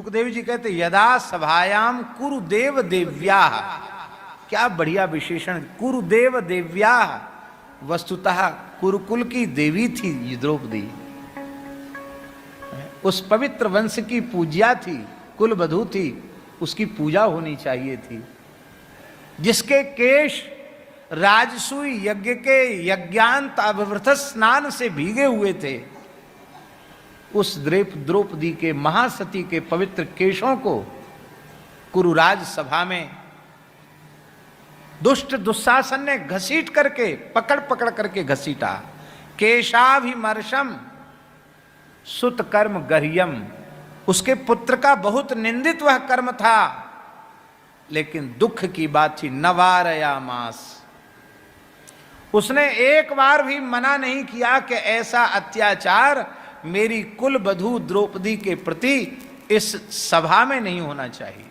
सुखदेव जी कहते यदा सभायाम कुरुदेव देव्या, क्या बढ़िया विशेषण, कुरुदेव देव्या, वस्तुतः कुरुकुल की देवी थी द्रौपदी, उस पवित्र वंश की पूज्या थी, कुल वधू थी, उसकी पूजा होनी चाहिए थी। जिसके केश राजसूय यज्ञ के यज्ञांत अभिवृत स्नान से भीगे हुए थे, उस द्रौपदी के महासती के पवित्र केशों को कुरुराज सभा में दुष्ट दुशासन ने घसीट करके पकड़ पकड़ करके घसीटा। केशाभिमर्शम सुत कर्म गर्यम, उसके पुत्र का बहुत निंदित वह कर्म था, लेकिन दुख की बात थी। नवारयामास, उसने एक बार भी मना नहीं किया कि ऐसा अत्याचार मेरी कुल वधू द्रौपदी के प्रति इस सभा में नहीं होना चाहिए।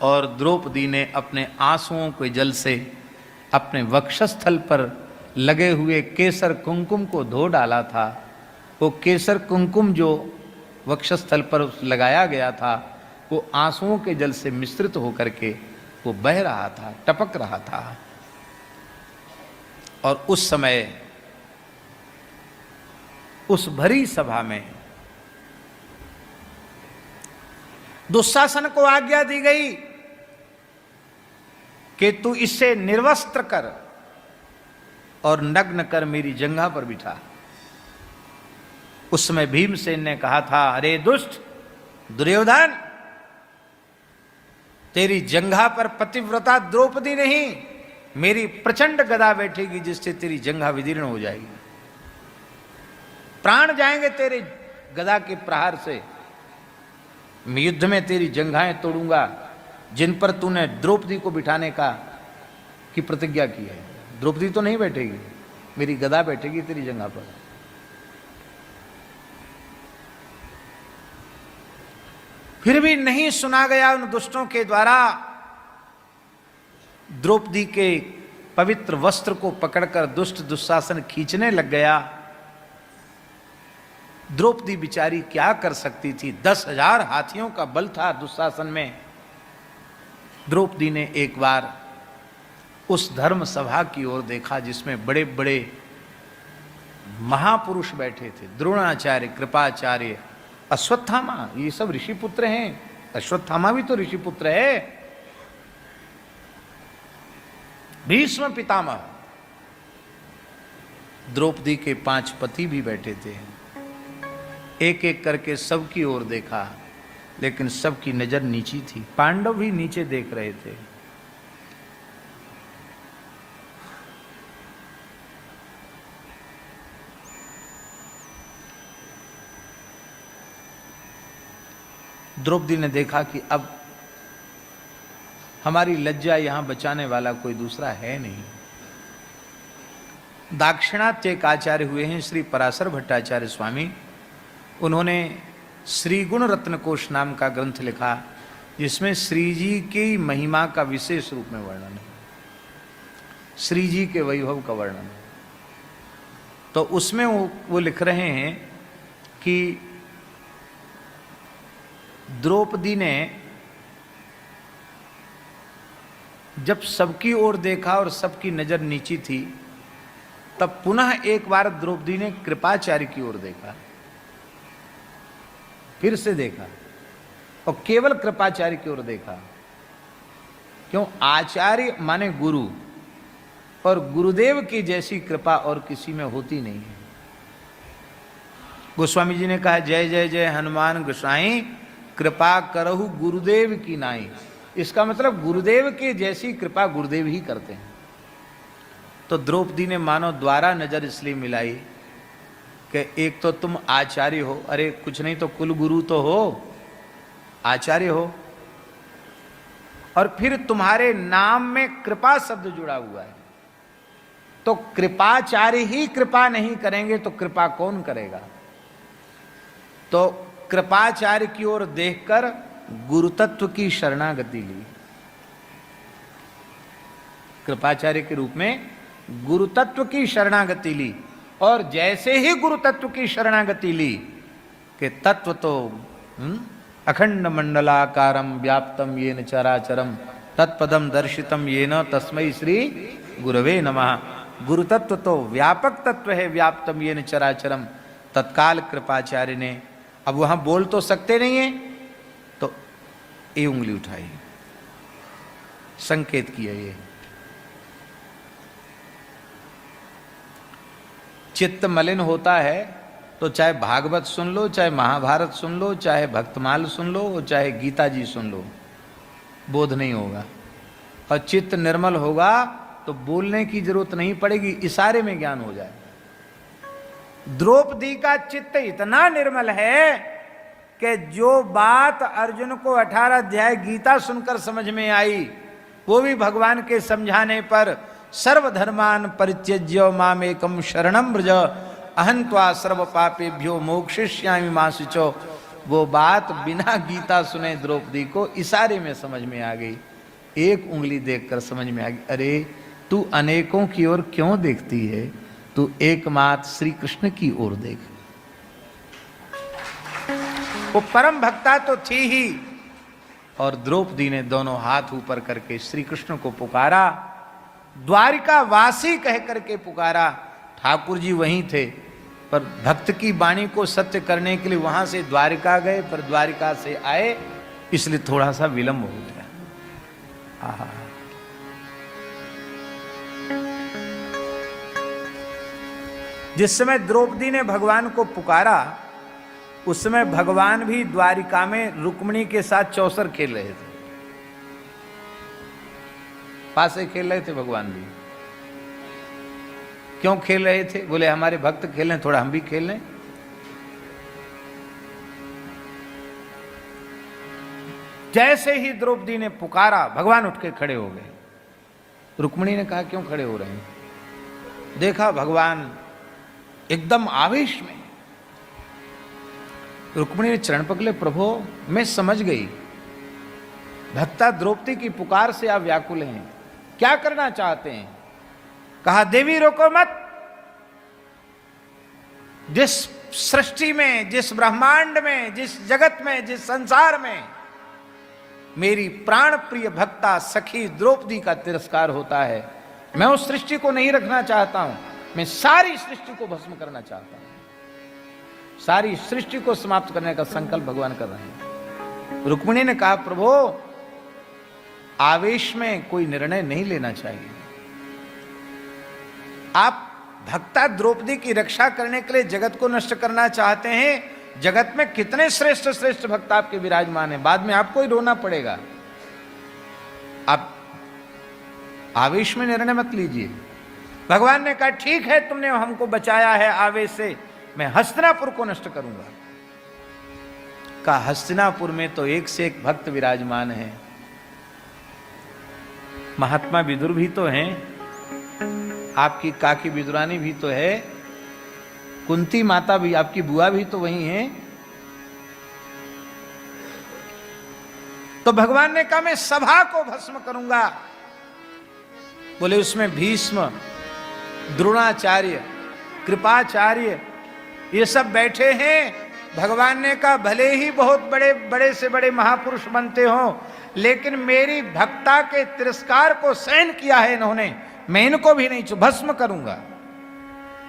और द्रौपदी ने अपने आंसुओं के जल से अपने वक्षस्थल पर लगे हुए केसर कुंकुम को धो डाला था। वो केसर कुंकुम जो वक्षस्थल पर लगाया गया था, वो आंसुओं के जल से मिश्रित होकर के वो बह रहा था, टपक रहा था। और उस समय उस भरी सभा में दुशासन को आज्ञा दी गई कि तू इसे निर्वस्त्र कर और नग्न कर मेरी जंघा पर बिठा। उस समय भीमसेन ने कहा था, अरे दुष्ट दुर्योधन, तेरी जंघा पर पतिव्रता द्रौपदी नहीं, मेरी प्रचंड गदा बैठेगी जिससे तेरी जंघा विदीर्ण हो जाएगी, प्राण जाएंगे तेरे गदा के प्रहार से। मैं युद्ध में तेरी जंघाएं तोड़ूंगा जिन पर तूने द्रौपदी को बिठाने की प्रतिज्ञा की है। द्रौपदी तो नहीं बैठेगी, मेरी गदा बैठेगी तेरी जंघा पर। फिर भी नहीं सुना गया उन दुष्टों के द्वारा। द्रौपदी के पवित्र वस्त्र को पकड़कर दुष्ट दुशासन खींचने लग गया। द्रौपदी बिचारी क्या कर सकती थी? 10,000 हाथियों का बल था दुशासन में। द्रौपदी ने एक बार उस धर्म सभा की ओर देखा जिसमें बड़े बड़े महापुरुष बैठे थे, द्रोणाचार्य, कृपाचार्य, अश्वत्थामा, ये सब ऋषि पुत्र हैं। अश्वत्थामा भी तो ऋषि पुत्र है। भीष्म पितामह, द्रौपदी के 5 पति भी बैठे थे। एक एक करके सबकी ओर देखा, लेकिन सबकी नजर नीची थी। पांडव भी नीचे देख रहे थे। द्रौपदी ने देखा कि अब हमारी लज्जा यहां बचाने वाला कोई दूसरा है नहीं। दाक्षिणात्य एक आचार्य हुए हैं श्री पराशर भट्टाचार्य स्वामी, उन्होंने श्री गुण रत्न कोश नाम का ग्रंथ लिखा, जिसमें श्री जी की महिमा का विशेष रूप में वर्णन है, श्री जी के वैभव का वर्णन है। तो उसमें वो लिख रहे हैं कि द्रौपदी ने जब सबकी ओर देखा और सबकी नजर नीची थी, तब पुनः एक बार द्रौपदी ने कृपाचार्य की ओर देखा, फिर से देखा और केवल कृपाचार्य की ओर देखा। क्यों? आचार्य माने गुरु, और गुरुदेव की जैसी कृपा और किसी में होती नहीं है। गोस्वामी जी ने कहा, जय जय जय हनुमान गोसाई, कृपा करहु गुरुदेव की नाई। इसका मतलब गुरुदेव की जैसी कृपा गुरुदेव ही करते हैं। तो द्रौपदी ने मानो द्वारा नजर इसलिए मिलाई कि एक तो तुम आचार्य हो, अरे कुछ नहीं तो कुल गुरु तो हो, आचार्य हो, और फिर तुम्हारे नाम में कृपा शब्द जुड़ा हुआ है। तो कृपाचार्य ही कृपा नहीं करेंगे तो कृपा कौन करेगा? तो कृपाचार्य की ओर देखकर गुरुतत्व की शरणागति ली। कृपाचार्य के रूप में गुरुतत्व की शरणागति ली, और जैसे ही गुरुतत्व की शरणागति ली कि तत्व तो अखंड मंडलाकारम व्याप्तम येन चराचरम तत्पदम दर्शितम येन तस्मै श्री गुरवे नमः। गुरु तत्व तो व्यापक तत्व है, व्याप्तम येन चराचरम, तत्काल कृपाचार्य ने, अब वहां बोल तो सकते नहीं है, तो ये उंगली उठाई, संकेत किया। ये चित्त मलिन होता है तो चाहे भागवत सुन लो, चाहे महाभारत सुन लो, चाहे भक्तमाल सुन लो, चाहे गीता जी सुन लो, बोध नहीं होगा। और चित्त निर्मल होगा तो बोलने की जरूरत नहीं पड़ेगी, इशारे में ज्ञान हो जाए। द्रौपदी का चित्त इतना निर्मल है कि जो बात अर्जुन को 18 अध्याय गीता सुनकर समझ में आई, वो भी भगवान के समझाने पर सर्वधर्मान परित्यज्य मामेकम शरणम व्रज अहं त्वा सर्व पापेभ्यो मोक्षयिष्यामि मा शुचो, वो बात बिना गीता सुने द्रौपदी को इशारे में समझ में आ गई। एक उंगली देखकर समझ में आ गई, अरे तू अनेकों की ओर क्यों देखती है, तू एकमात्र श्री कृष्ण की ओर देख। वो परम भक्ता तो थी ही, और द्रौपदी ने दोनों हाथ ऊपर करके श्री कृष्ण को पुकारा, द्वारिका वासी कह करके पुकारा। ठाकुर जी वहीं थे, पर भक्त की वाणी को सत्य करने के लिए वहां से द्वारिका गए, पर द्वारिका से आए इसलिए थोड़ा सा विलंब हो गया। आहा, जिस समय द्रौपदी ने भगवान को पुकारा, उस समय भगवान भी द्वारिका में रुक्मिणी के साथ चौसर खेल रहे थे, पास से खेल रहे थे भगवान भी। क्यों खेल रहे थे? बोले हमारे भक्त खेल रहे, थोड़ा हम भी खेल लें। जैसे ही द्रौपदी ने पुकारा, भगवान उठ के खड़े हो गए। रुक्मिणी ने कहा क्यों खड़े हो रहे हैं? देखा भगवान एकदम आवेश में। रुक्मिणी ने चरण पकड़े, प्रभु मैं समझ गई, भक्ता द्रौपदी की पुकार से आप व्याकुल हैं, क्या करना चाहते हैं? कहा देवी रोको मत। जिस सृष्टि में, जिस ब्रह्मांड में, जिस जगत में, जिस संसार में मेरी प्राण प्रिय भक्ता सखी द्रौपदी का तिरस्कार होता है, मैं उस सृष्टि को नहीं रखना चाहता हूं, मैं सारी सृष्टि को भस्म करना चाहता हूं। सारी सृष्टि को समाप्त करने का संकल्प भगवान कर रहे हैं। रुक्मिणी ने कहा प्रभु आवेश में कोई निर्णय नहीं लेना चाहिए, आप भक्ता द्रौपदी की रक्षा करने के लिए जगत को नष्ट करना चाहते हैं। जगत में कितने श्रेष्ठ श्रेष्ठ भक्त आपके विराजमान हैं, बाद में आपको ही रोना पड़ेगा। आप आवेश में निर्णय मत लीजिए। भगवान ने कहा ठीक है, तुमने हमको बचाया है आवेश से, मैं हस्तिनापुर को नष्ट करूंगा। कहा हस्तिनापुर में तो एक से एक भक्त विराजमान है, महात्मा विदुर भी तो हैं, आपकी काकी विदुरानी भी तो है, कुंती माता भी, आपकी बुआ भी तो वही है। तो भगवान ने कहा मैं सभा को भस्म करूंगा। बोले उसमें भीष्म, द्रोणाचार्य, कृपाचार्य ये सब बैठे हैं। भगवान ने कहा भले ही बहुत बड़े बड़े से बड़े महापुरुष बनते हो, लेकिन मेरी भक्ता के तिरस्कार को सहन किया है इन्होंने, मैं इनको भी नहीं भस्म करूंगा।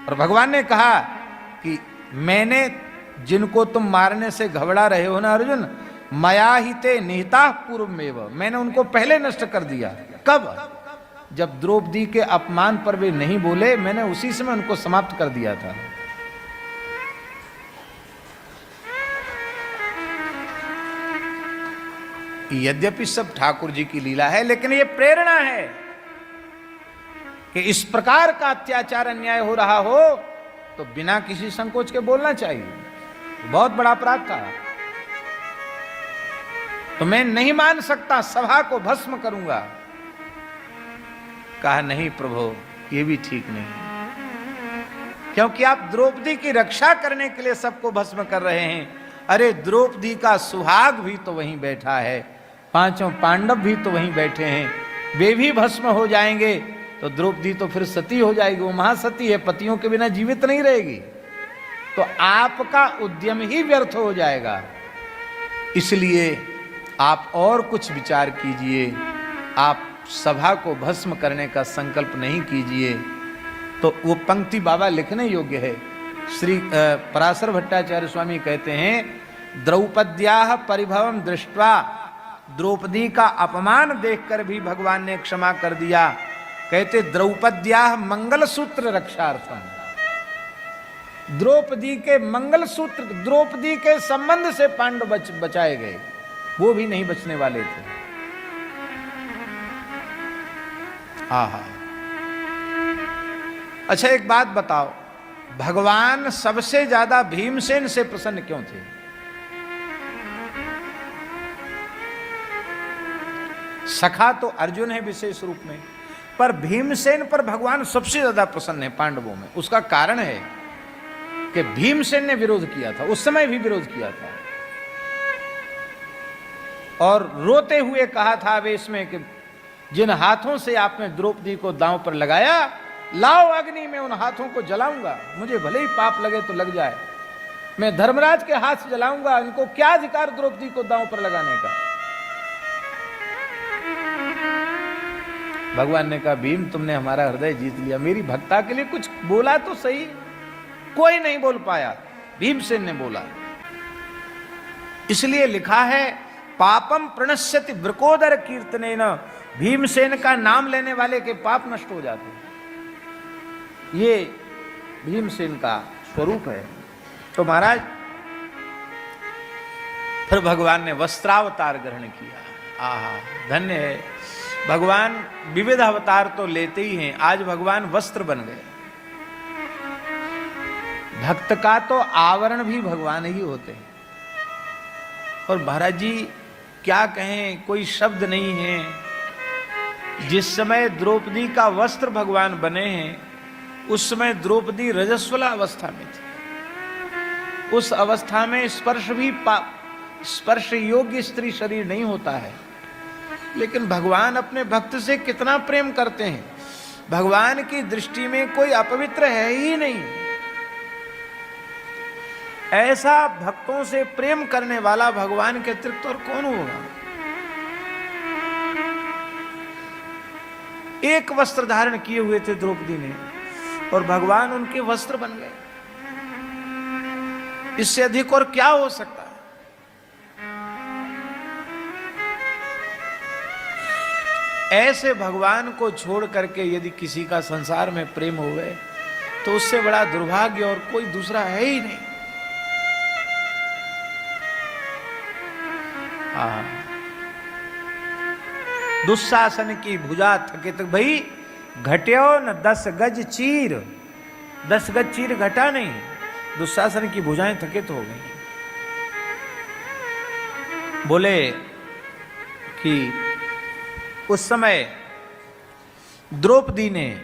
और भगवान ने कहा कि मैंने जिनको तुम मारने से घबरा रहे हो ना अर्जुन, मया हिते निहिता पूर्वमेव, मैंने उनको पहले नष्ट कर दिया। कब? जब द्रौपदी के अपमान पर वे नहीं बोले, मैंने उसी समय उनको समाप्त कर दिया था। यद्यपि सब ठाकुर जी की लीला है, लेकिन ये प्रेरणा है कि इस प्रकार का अत्याचार अन्याय हो रहा हो तो बिना किसी संकोच के बोलना चाहिए। बहुत बड़ा अपराध था, तो मैं नहीं मान सकता, सभा को भस्म करूंगा। कहा नहीं प्रभु ये भी ठीक नहीं, क्योंकि आप द्रौपदी की रक्षा करने के लिए सबको भस्म कर रहे हैं। अरे द्रौपदी का सुहाग भी तो वहीं बैठा है, पांचों पांडव भी तो वहीं बैठे हैं, वे भी भस्म हो जाएंगे तो द्रौपदी तो फिर सती हो जाएगी, वो महासती है, पतियों के बिना जीवित नहीं रहेगी, तो आपका उद्यम ही व्यर्थ हो जाएगा। इसलिए आप और कुछ विचार कीजिए, आप सभा को भस्म करने का संकल्प नहीं कीजिए। तो वो पंक्ति बाबा लिखने योग्य है। श्री पराशर भट्टाचार्य स्वामी कहते हैं, द्रौपद्याः परिभवम दृष्ट्वा, द्रौपदी का अपमान देखकर भी भगवान ने क्षमा कर दिया। कहते द्रौपद्याः मंगलसूत्र रक्षार्थम, द्रौपदी के मंगलसूत्र, द्रौपदी के संबंध से पांडव बचाए गए, वो भी नहीं बचने वाले थे। आहा। अच्छा एक बात बताओ, भगवान सबसे ज्यादा भीमसेन से प्रसन्न क्यों थे? सखा तो अर्जुन है विशेष रूप में, पर भीमसेन पर भगवान सबसे ज्यादा प्रसन्न है पांडवों में। उसका कारण है कि भीमसेन ने विरोध किया था, उस समय भी विरोध किया था, और रोते हुए कहा था आवेश में कि जिन हाथों से आपने द्रौपदी को दांव पर लगाया, लाओ अग्नि में उन हाथों को जलाऊंगा, मुझे भले ही पाप लगे तो लग जाए, मैं धर्मराज के हाथ से जलाऊंगा, इनको क्या अधिकार द्रौपदी को दांव पर लगाने का। भगवान ने कहा, भीम तुमने हमारा हृदय जीत लिया, मेरी भक्ता के लिए कुछ बोला तो सही। कोई नहीं बोल पाया, भीमसेन ने बोला। इसलिए लिखा है, पापम प्रणश्यति वृकोदर कीर्तनेन, भीमसेन का नाम लेने वाले के पाप नष्ट हो जाते हैं। ये भीमसेन का स्वरूप है। तो महाराज फिर भगवान ने वस्त्रावतार ग्रहण किया। आहा, धन्य है भगवान, विविध अवतार तो लेते ही हैं। आज भगवान वस्त्र बन गए। भक्त का तो आवरण भी भगवान ही होते हैं। और महाराज जी क्या कहें, कोई शब्द नहीं है। जिस समय द्रौपदी का वस्त्र भगवान बने हैं, उस समय द्रौपदी रजस्वला अवस्था में थी। उस अवस्था में स्पर्श योग्य स्त्री शरीर नहीं होता है। लेकिन भगवान अपने भक्त से कितना प्रेम करते हैं। भगवान की दृष्टि में कोई अपवित्र है ही नहीं। ऐसा भक्तों से प्रेम करने वाला भगवान के अतिरिक्त और कौन होगा। एक वस्त्र धारण किए हुए थे द्रौपदी ने, और भगवान उनके वस्त्र बन गए। इससे अधिक और क्या हो सकता है। ऐसे भगवान को छोड़ करके यदि किसी का संसार में प्रेम हो गए, तो उससे बड़ा दुर्भाग्य और कोई दूसरा है ही नहीं। दुशासन की भुजा थकित भई, घट्यो न 10 गज चीर। 10 गज चीर घटा नहीं, दुशासन की भुजाएं थकित हो गई। बोले कि उस समय द्रौपदी ने